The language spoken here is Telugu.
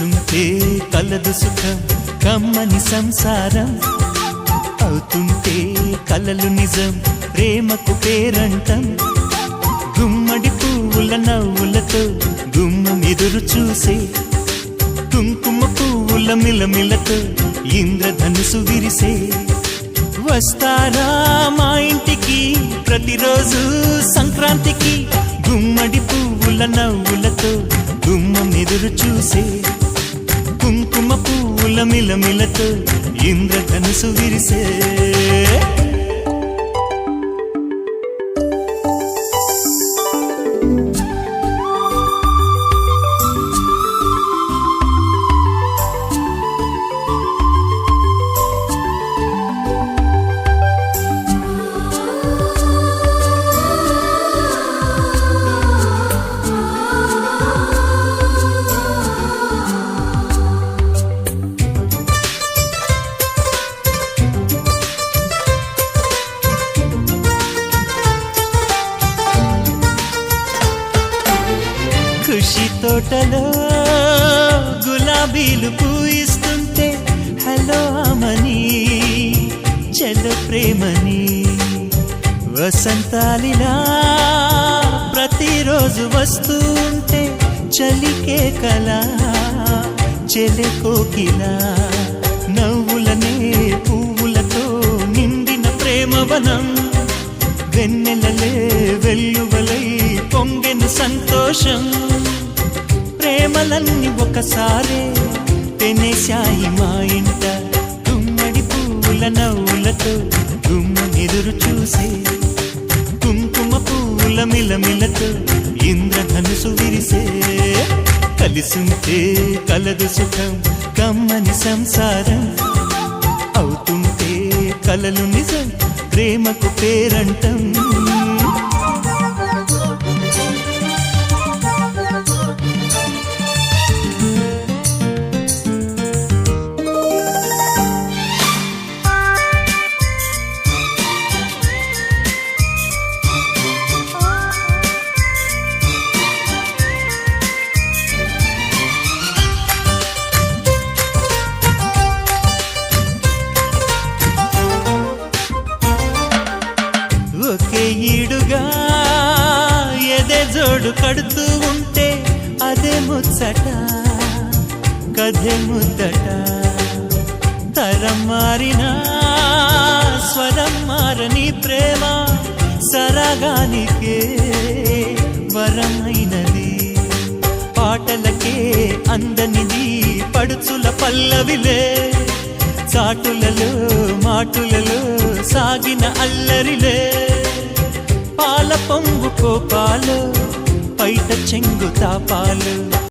కలిసుంటే కలదు సుఖం కమ్మని సంసారం అవుతుంటే కలలు నిజం ప్రేమకు పేరంటం గుమ్మడి పువ్వుల నవ్వులతో గుమ్మం ఎదురు చూసే కుంకుమ పువ్వుల మిలమిలతో ఇంద్రధనుసు విరిసే వస్తారా మా ఇంటికి ప్రతిరోజు సంక్రాంతికి గుమ్మడి పువ్వుల నవ్వులతో గుమ్మం ఎదురు చూసే కుంకుమ పువ్వుల మిలమిలతో ఇంద్రధనుసు విరిసే ఖుషి తోటలో గులాబీలు పూయిస్తుంటే హలో అమని చలో ప్రేమని వసంతాలిలా ప్రతిరోజు వస్తూ ఉంటే చలికే కలా చెలె కోకిలా నవ్వులనే పువ్వులతో నిండిన ప్రేమవనం వెన్నెలలే వెల్లువలై పొంగెను సంతోషం ప్రేమలన్నీ ఒకసారే పెనేశాయి మా ఇంట గుమ్మడి పువ్వుల నవ్వులతో గుమ్మనెదురు చూసే కుంకుమ పువ్వుల మిలమిలతో ఇంద్రధనుసు విరిసే కలిసుంటే కలదు సుఖం కమ్మని సంసారం అవుతుంటే కలలు నిజం ప్రేమకు పేరంటం ఒకే ఈడుగా ఎదే జోడు కడుతూ ఉంటే అదే ముచ్చట కథే ముద్దట తరం మారినా స్వరం మారని ప్రేమ సరగానికే వరమైనది పాటలకే అందనిది పడుచుల పల్లవిలే చాటులలో మాటులలో సాగిన అల్లరిలే పాల పొంగు కోపాలు పైట చెంగు తాపాలు